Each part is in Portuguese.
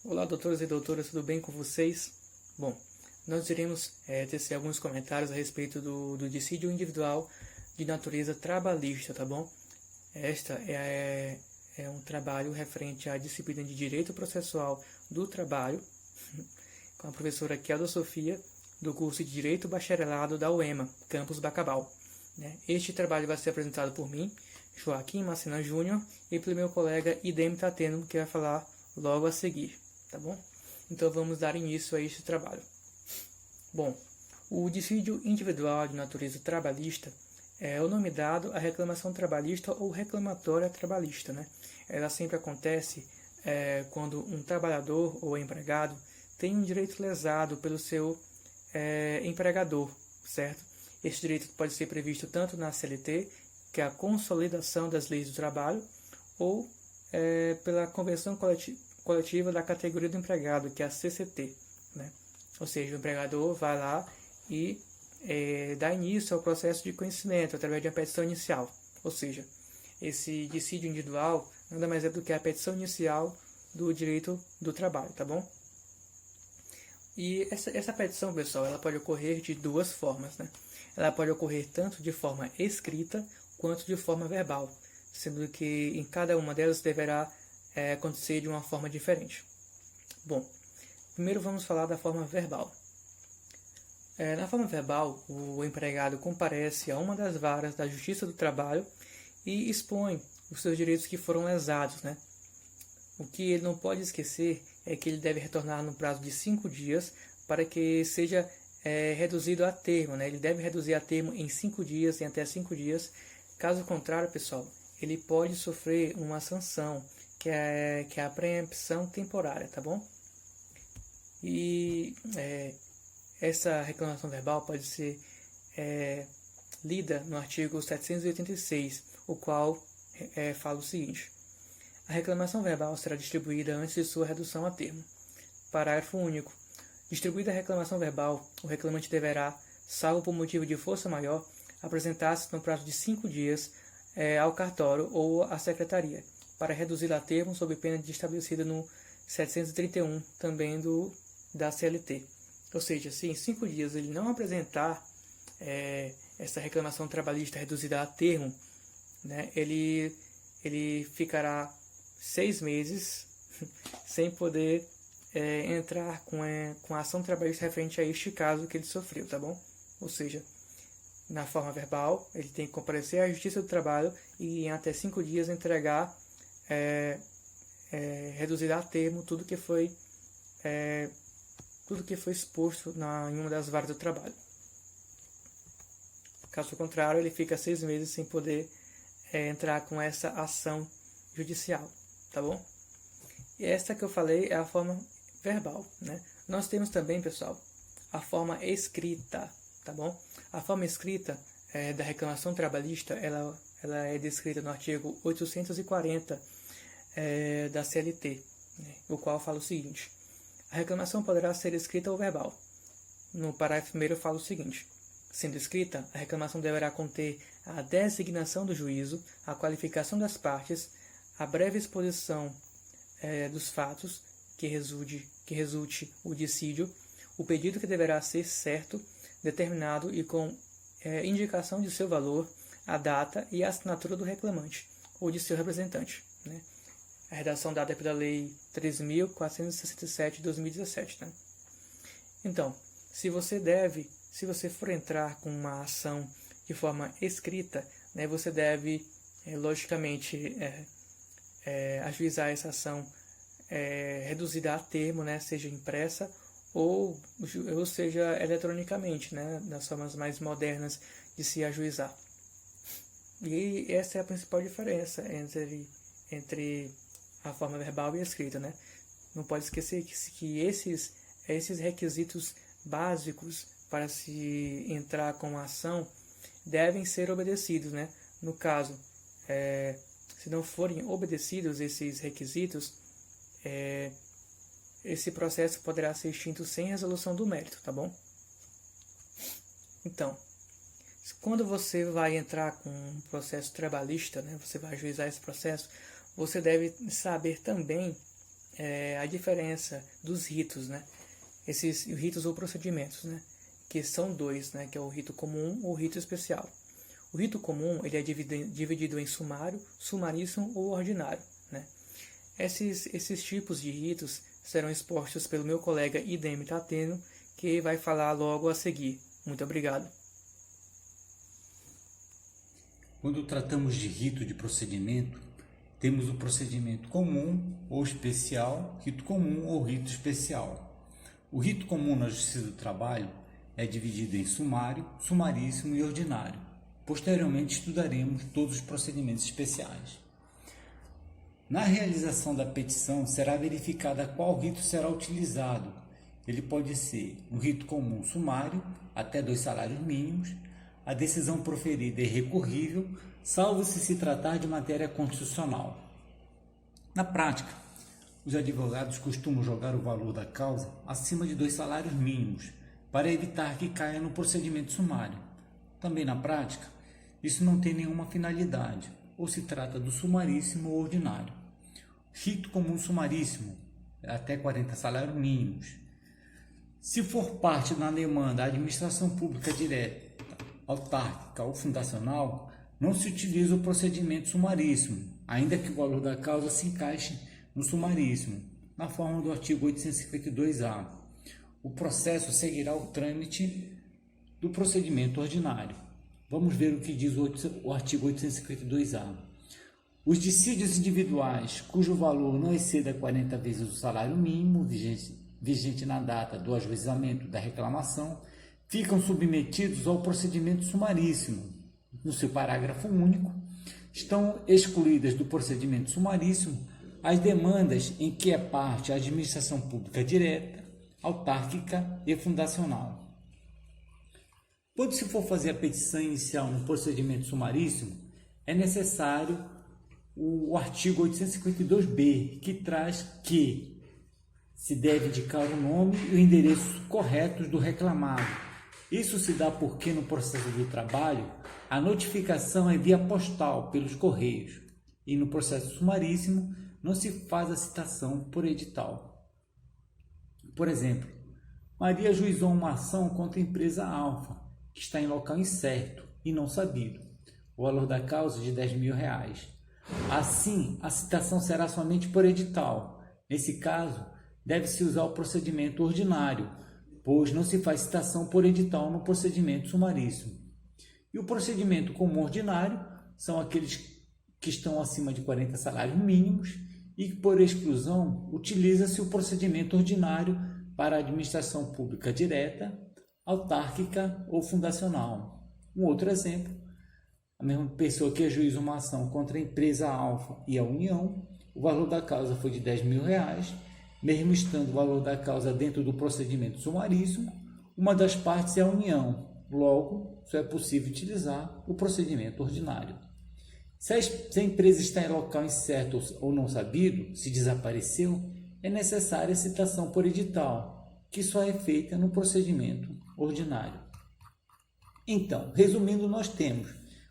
Olá, doutores e doutoras, tudo bem com vocês? Bom, nós iremos tecer alguns comentários a respeito do dissídio individual de natureza trabalhista, tá bom? Esta é um trabalho referente à disciplina de Direito Processual do Trabalho, com a professora Kelda Sofia, do curso de Direito Bacharelado da UEMA, Campus Bacabal. Este trabalho vai ser apresentado por mim, Joaquim Macena Júnior, e pelo meu colega Idem Tateno, que vai falar logo a seguir, tá bom? Então vamos dar início a este trabalho. Bom, o dissídio individual de natureza trabalhista é o nome dado à reclamação trabalhista ou reclamatória trabalhista, né? Ela sempre acontece quando um trabalhador ou empregado tem um direito lesado pelo seu empregador, certo? Esse direito pode ser previsto tanto na CLT, que é a Consolidação das Leis do Trabalho, ou pela Convenção Coletiva da Categoria do Empregado, que é a CCT, né? Ou seja, o empregador vai lá e dá início ao processo de conhecimento através de uma petição inicial. Ou seja, esse dissídio individual nada mais é do que a petição inicial do direito do trabalho, tá bom? E essa petição, pessoal, ela pode ocorrer de duas formas, né? Ela pode ocorrer tanto de forma escrita quanto de forma verbal, sendo que em cada uma delas deverá acontecer de uma forma diferente. Bom, primeiro vamos falar da forma verbal. Na forma verbal, o empregado comparece a uma das varas da Justiça do Trabalho e expõe os seus direitos que foram lesados, né? O que ele não pode esquecer é que ele deve retornar no prazo de 5 dias para que seja reduzido a termo, né? Ele deve reduzir a termo em 5 dias, em até 5 dias. Caso contrário, pessoal, ele pode sofrer uma sanção, que é a preempção temporária, tá bom? E essa reclamação verbal pode ser lida no artigo 786, o qual fala o seguinte: a reclamação verbal será distribuída antes de sua redução a termo. Parágrafo único. Distribuída a reclamação verbal, o reclamante deverá, salvo por motivo de força maior, apresentar-se no prazo de 5 dias ao cartório ou à secretaria, para reduzir a termo sob pena de estabelecida no 731, também da CLT. Ou seja, se em 5 dias ele não apresentar essa reclamação trabalhista reduzida a termo, né, ele ficará 6 meses sem poder entrar com a ação trabalhista referente a este caso que ele sofreu, tá bom? Ou seja, na forma verbal, ele tem que comparecer à Justiça do Trabalho e em até 5 dias entregar reduzir a termo tudo que foi exposto em uma das varas do trabalho. Caso contrário, ele fica 6 meses sem poder entrar com essa ação judicial, tá bom? E essa que eu falei é a forma verbal, né? Nós temos também, pessoal, a forma escrita, tá bom? A forma escrita da reclamação trabalhista, ela é descrita no artigo 840 da CLT, né? O qual fala o seguinte: a reclamação poderá ser escrita ou verbal. No parágrafo 1º fala o seguinte: sendo escrita, a reclamação deverá conter a designação do juízo, a qualificação das partes, a breve exposição dos fatos que resulte o dissídio, o pedido que deverá ser certo, determinado e com indicação de seu valor, a data e a assinatura do reclamante ou de seu representante, né? A redação dada é pela Lei 3.467 de 2017. Né? Então, se você for entrar com uma ação de forma escrita, né, você deve, logicamente, ajuizar essa ação reduzida a termo, né, seja impressa ou seja eletronicamente, né, nas formas mais modernas de se ajuizar. E essa é a principal diferença entre a forma verbal e a escrita, né? Não pode esquecer que esses requisitos básicos para se entrar com a ação devem ser obedecidos, né? No caso, se não forem obedecidos esses requisitos, esse processo poderá ser extinto sem resolução do mérito, tá bom? Então, quando você vai entrar com um processo trabalhista, né, você vai ajuizar esse processo, você deve saber também a diferença dos ritos, né? Esses ritos ou procedimentos, né? Que são dois, né? Que é o rito comum ou o rito especial. O rito comum ele é dividido em sumário, sumaríssimo ou ordinário, né? Esses tipos de ritos serão expostos pelo meu colega Idem Tateno, que vai falar logo a seguir. Muito obrigado. Quando tratamos de rito de procedimento, temos o procedimento comum ou especial, rito comum ou rito especial. O rito comum na Justiça do Trabalho é dividido em sumário, sumaríssimo e ordinário. Posteriormente estudaremos todos os procedimentos especiais. Na realização da petição será verificada qual rito será utilizado. Ele pode ser um rito comum sumário, até 2 salários mínimos. A decisão proferida é recorrível, salvo se tratar de matéria constitucional. Na prática, os advogados costumam jogar o valor da causa acima de 2 salários mínimos, para evitar que caia no procedimento sumário. Também na prática, isso não tem nenhuma finalidade, ou se trata do sumaríssimo ou ordinário. Rito comum sumaríssimo, até 40 salários mínimos. Se for parte da demanda da administração pública direta, autárquica ou fundacional, não se utiliza o procedimento sumaríssimo, ainda que o valor da causa se encaixe no sumaríssimo, na forma do artigo 852-A. O processo seguirá o trâmite do procedimento ordinário. Vamos ver o que diz o artigo 852-A. Os dissídios individuais, cujo valor não exceda 40 vezes o salário mínimo vigente na data do ajuizamento da reclamação, ficam submetidos ao procedimento sumaríssimo. No seu parágrafo único, estão excluídas do procedimento sumaríssimo as demandas em que é parte a administração pública direta, autárquica e fundacional. Quando se for fazer a petição inicial no procedimento sumaríssimo, é necessário o artigo 852-B, que traz que se deve indicar o nome e o endereço corretos do reclamado. Isso se dá porque no processo do trabalho a notificação é via postal pelos correios e no processo sumaríssimo não se faz a citação por edital. Por exemplo, Maria ajuizou uma ação contra a empresa Alfa, que está em local incerto e não sabido. O valor da causa é de R$10.000. Assim, a citação será somente por edital. Nesse caso, deve-se usar o procedimento ordinário, pois não se faz citação por edital no procedimento sumaríssimo. E o procedimento comum ordinário são aqueles que estão acima de 40 salários mínimos e que, por exclusão, utiliza-se o procedimento ordinário para a administração pública direta, autárquica ou fundacional. Um outro exemplo, a mesma pessoa que ajuiza uma ação contra a empresa Alfa e a União, o valor da causa foi de R$10.000, mesmo estando o valor da causa dentro do procedimento sumaríssimo, uma das partes é a União, logo, só é possível utilizar o procedimento ordinário. Se a empresa está em local incerto ou não sabido, se desapareceu, é necessária a citação por edital, que só é feita no procedimento ordinário. Então, resumindo, nós temos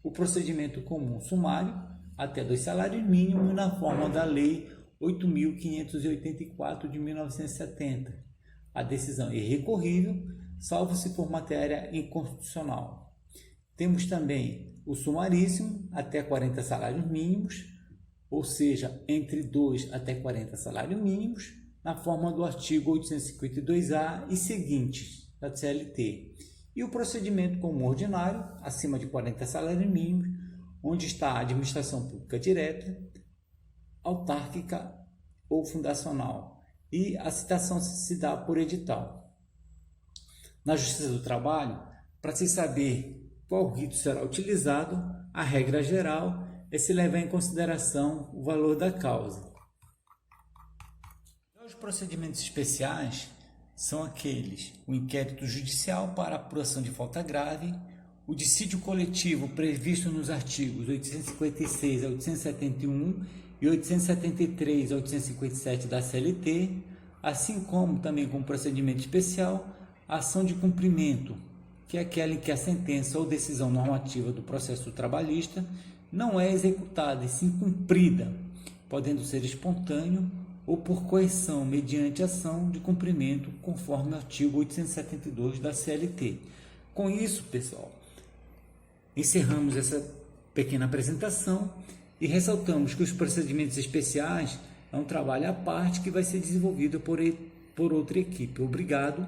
o procedimento comum sumário, até 2 salários mínimos, na forma da Lei 8.584 de 1970. A decisão é irrecorrível, salvo se for matéria inconstitucional. Temos também o sumaríssimo, até 40 salários mínimos, ou seja, entre 2 até 40 salários mínimos, na forma do artigo 852-A e seguintes da CLT. E o procedimento comum ordinário, acima de 40 salários mínimos, onde está a administração pública direta, autárquica ou fundacional, e a citação se dá por edital. Na Justiça do Trabalho, para se saber qual rito será utilizado, a regra geral é se levar em consideração o valor da causa. Os procedimentos especiais são aqueles: o inquérito judicial para apuração de falta grave, o dissídio coletivo previsto nos artigos 856 a 871 e 873 a 857 da CLT, assim como também com procedimento especial, a ação de cumprimento, que é aquela em que a sentença ou decisão normativa do processo trabalhista não é executada e sim cumprida, podendo ser espontâneo ou por coerção mediante ação de cumprimento, conforme o artigo 872 da CLT. Com isso, pessoal, encerramos essa pequena apresentação e ressaltamos que os procedimentos especiais é um trabalho à parte que vai ser desenvolvido por outra equipe. Obrigado.